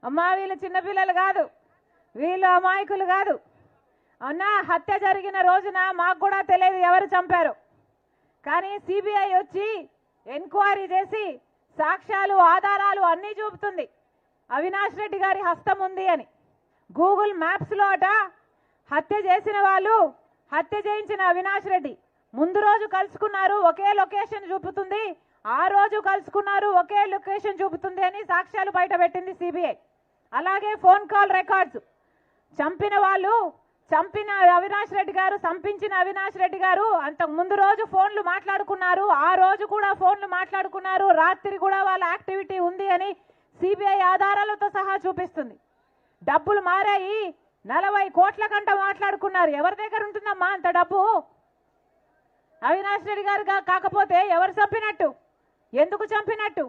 అమ్మా వీళ్ళు చిన్నపిల్లలు కాదు, వీళ్ళు అమాయకులు కాదు. అవునా, హత్య జరిగిన రోజున మాకు కూడా తెలియదు ఎవరు చంపారు. కానీ సిబిఐ వచ్చి ఎంక్వైరీ చేసి సాక్ష్యాలు ఆధారాలు అన్నీ చూపుతుంది అవినాష్ రెడ్డి గారి హస్తం ఉంది అని. గూగుల్ మ్యాప్స్లో అట హత్య చేసిన వాళ్ళు, హత్య చేయించిన అవినాష్ రెడ్డి ముందు రోజు కలుసుకున్నారు, ఒకే లొకేషన్ చూపుతుంది, ఆ రోజు కలుసుకున్నారు, ఒకే లొకేషన్ చూపుతుంది అని సాక్ష్యాలు బయట పెట్టింది సిబిఐ. అలాగే ఫోన్ కాల్ రికార్డ్స్, చంపిన వాళ్ళు, చంపిన అవినాష్ రెడ్డి గారు, సంపించిన అవినాష్ రెడ్డి గారు అంతకు ముందు రోజు ఫోన్లు మాట్లాడుకున్నారు, ఆ రోజు కూడా ఫోన్లు మాట్లాడుకున్నారు, రాత్రి కూడా వాళ్ళ యాక్టివిటీ ఉంది అని సిబిఐ ఆధారాలతో సహా చూపిస్తుంది. డబ్బులు మారాయి, 40 కోట్ల కంట మాట్లాడుకున్నారు. ఎవరి దగ్గర ఉంటుందమ్మా అంత డబ్బు? అవినాష్ రెడ్డి గారు కాకపోతే ఎవరు చంపినట్టు, ఎందుకు చంపినట్టు?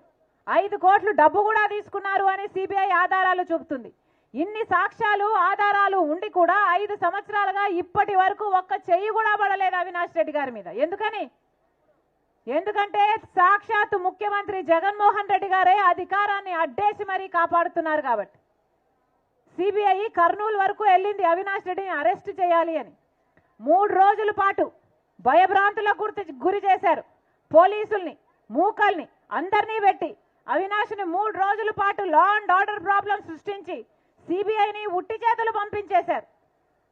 5 కోట్లు డబ్బు కూడా తీసుకున్నారు అని సిబిఐ ఆధారాలు చూపుతుంది. ఇన్ని సాక్ష్యాలు ఆధారాలు ఉండి కూడా 5 సంవత్సరాలుగా ఇప్పటి వరకు ఒక్క చెయ్యి కూడా పడలేదు అవినాష్ రెడ్డి గారి మీద. ఎందుకని? ఎందుకంటే సాక్షాత్ ముఖ్యమంత్రి జగన్మోహన్ రెడ్డి గారే అధికారాన్ని అడ్డేసి మరీ కాపాడుతున్నారు కాబట్టి. సిబిఐ కర్నూలు వరకు వెళ్ళింది అవినాష్ రెడ్డిని అరెస్ట్ చేయాలి అని. 3 రోజుల పాటు భయభ్రాంతులకు గురి చేశారు. పోలీసుల్ని, మూకల్ని అందరినీ పెట్టి అవినాష్ని 3 రోజుల పాటు లా అండ్ ఆర్డర్ ప్రాబ్లం సృష్టించి సిబిఐని ఉట్టి చేతులు పంపించేశారు.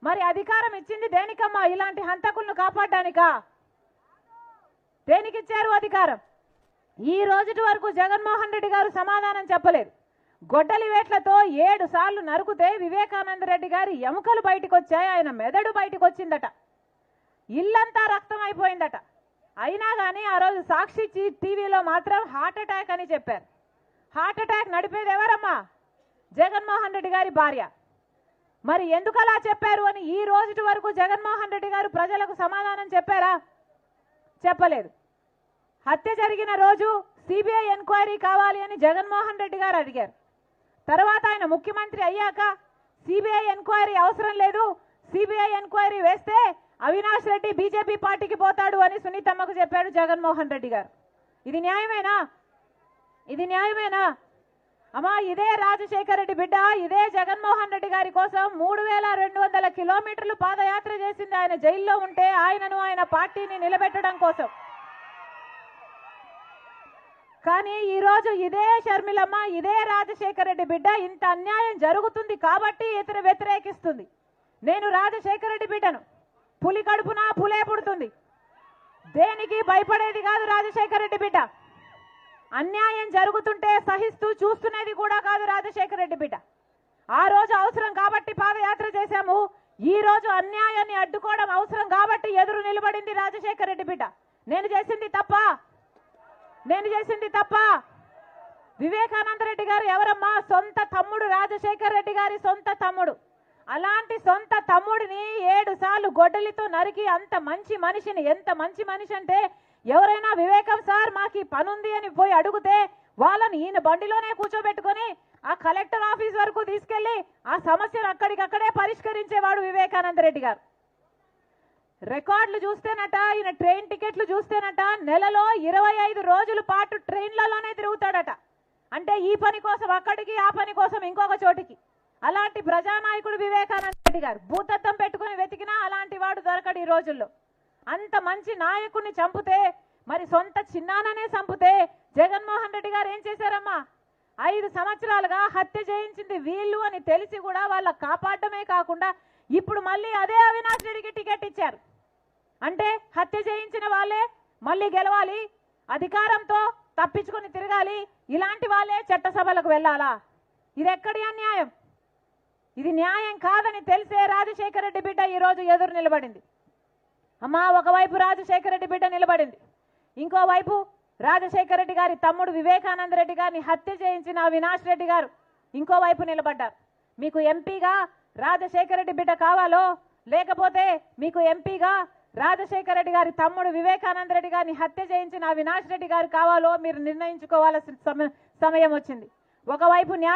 మరి అధికారం ఇచ్చింది దేనికమ్మా? ఇలాంటి హంతకులను కాపాడడానికా? దేనికిచ్చారు అధికారం? ఈ రోజుటి వరకు జగన్మోహన్ రెడ్డి గారు సమాధానం చెప్పలేదు. గొడ్డలి వేట్లతో 7 సార్లు నరుకుతే వివేకానంద రెడ్డి గారి ఎముకలు బయటకు వచ్చాయి, ఆయన మెదడు బయటకు వచ్చిందట, ఇల్లంతా రక్తం అయిపోయిందట. అయినా కానీ ఆ రోజు సాక్షి టీవీలో మాత్రం హార్ట్ అటాక్ అని చెప్పారు. హార్ట్ అటాక్ నడిపేది ఎవరమ్మా? జగన్మోహన్ రెడ్డి గారి భార్య. మరి ఎందుకు అలా చెప్పారు అని ఈ రోజుటి వరకు జగన్మోహన్ రెడ్డి గారు ప్రజలకు సమాధానం చెప్పారా? చెప్పలేదు. హత్య జరిగిన రోజు సిబిఐ ఎంక్వైరీ కావాలి అని జగన్మోహన్ రెడ్డి గారు అడిగారు. తర్వాత ఆయన ముఖ్యమంత్రి అయ్యాక సిబిఐ ఎంక్వైరీ అవసరం లేదు, సిబిఐ ఎంక్వైరీ వేస్తే అవినాష్ రెడ్డి బీజేపీ పార్టీకి పోతాడు అని సునీతమ్మకు చెప్పాడు జగన్మోహన్ రెడ్డి గారు. ఇది న్యాయమేనా? ఇది న్యాయమేనా? అమ్మా, ఇదే రాజశేఖర రెడ్డి బిడ్డ, ఇదే జగన్మోహన్ రెడ్డి గారి కోసం 3200 కిలోమీటర్లు పాదయాత్ర చేసింది ఆయన జైల్లో ఉంటే, ఆయనను ఆయన పార్టీని నిలబెట్టడం కోసం. కానీ ఈరోజు ఇదే షర్మిలమ్మ, ఇదే రాజశేఖర రెడ్డి బిడ్డ ఇంత అన్యాయం జరుగుతుంది కాబట్టి వ్యతిరేకిస్తుంది. నేను రాజశేఖర రెడ్డి బిడ్డను, పులి కడుపున పులే పుడుతుంది, దేనికి భయపడేది కాదు రాజశేఖర రెడ్డి బిడ్డ. అన్యాయం జరుగుతుంటే సహిస్తూ చూస్తున్నది కూడా కాదు రాజశేఖర రెడ్డి బిడ్డ. ఆ రోజు అవసరం కాబట్టి పాదయాత్ర చేశాము, ఈ రోజు అన్యాయాన్ని అడ్డుకోవడం అవసరం కాబట్టి ఎదురు నిలబడింది రాజశేఖర రెడ్డి బిడ్డ. నేను చేసింది తప్ప? నేను చేసింది తప్ప? వివేకానంద రెడ్డి గారు ఎవరమ్మా? సొంత తమ్ముడు, రాజశేఖర రెడ్డి గారి సొంత తమ్ముడు. అలాంటి సొంత తమ్ముడిని 7 సార్లు గొడ్డలితో నరికి అంత మంచి మనిషిని, ఎంత మంచి మనిషి అంటే ఎవరైనా వివేకం సార్ మాకు పని ఉంది అని పోయి అడిగితే వాళ్ళని ఈయన బండిలోనే కూర్చోబెట్టుకొని ఆ కలెక్టర్ ఆఫీస్ వరకు తీసుకెళ్లి ఆ సమస్యను అక్కడికక్కడే పరిష్కరించేవాడు వివేకానంద రెడ్డి గారు. రికార్డులు చూస్తేనట, ఈయన ట్రైన్ టికెట్లు చూస్తేనట నెలలో 25 రోజుల పాటు ట్రైన్లలోనే తిరుగుతాడట. అంటే ఈ పని కోసం అక్కడికి, ఆ పని కోసం ఇంకొక చోటికి. అలాంటి ప్రజానాయకుడు వివేకానంద రెడ్డి గారు. భూతత్వం పెట్టుకుని వెతికినా అలాంటి వాడు దొరకడు ఈ రోజుల్లో. అంత మంచి నాయకుడిని చంపితే, మరి సొంత చిన్నాననే చంపితే జగన్మోహన్ రెడ్డి గారు ఏం చేశారమ్మా? 5 సంవత్సరాలుగా హత్య చేయించింది వీళ్ళు అని తెలిసి కూడా వాళ్ళ కాపాడమే కాకుండా ఇప్పుడు మళ్ళీ అదే అవినాష్ రెడ్డికి టికెట్ ఇచ్చారు. అంటే హత్య చేయించిన వాళ్ళే మళ్ళీ గెలవాలి, అధికారంతో తప్పించుకొని తిరగాలి, ఇలాంటి వాళ్ళే చట్టసభలకు వెళ్ళాలా? ఇది ఎక్కడి అన్యాయం? ఇది న్యాయం కాదని తెలిసే రాజశేఖర రెడ్డి బిడ్డ ఈరోజు ఎదురు నిలబడింది. అమ్మా, ఒకవైపు రాజశేఖర రెడ్డి బిడ్డ నిలబడింది, ఇంకోవైపు రాజశేఖర రెడ్డి గారి తమ్ముడు వివేకానంద రెడ్డి గారిని హత్య చేయించిన అవినాష్ రెడ్డి గారు ఇంకోవైపు నిలబడ్డారు. మీకు ఎంపీగా రాజశేఖర రెడ్డి బిడ్డ కావాలో, లేకపోతే మీకు ఎంపీగా రాజశేఖర రెడ్డి గారి తమ్ముడు వివేకానంద రెడ్డి గారిని హత్య చేయించిన అవినాష్ రెడ్డి గారు కావాలో మీరు నిర్ణయించుకోవాల్సిన సమయం వచ్చింది. ఒకవైపు న్యాయ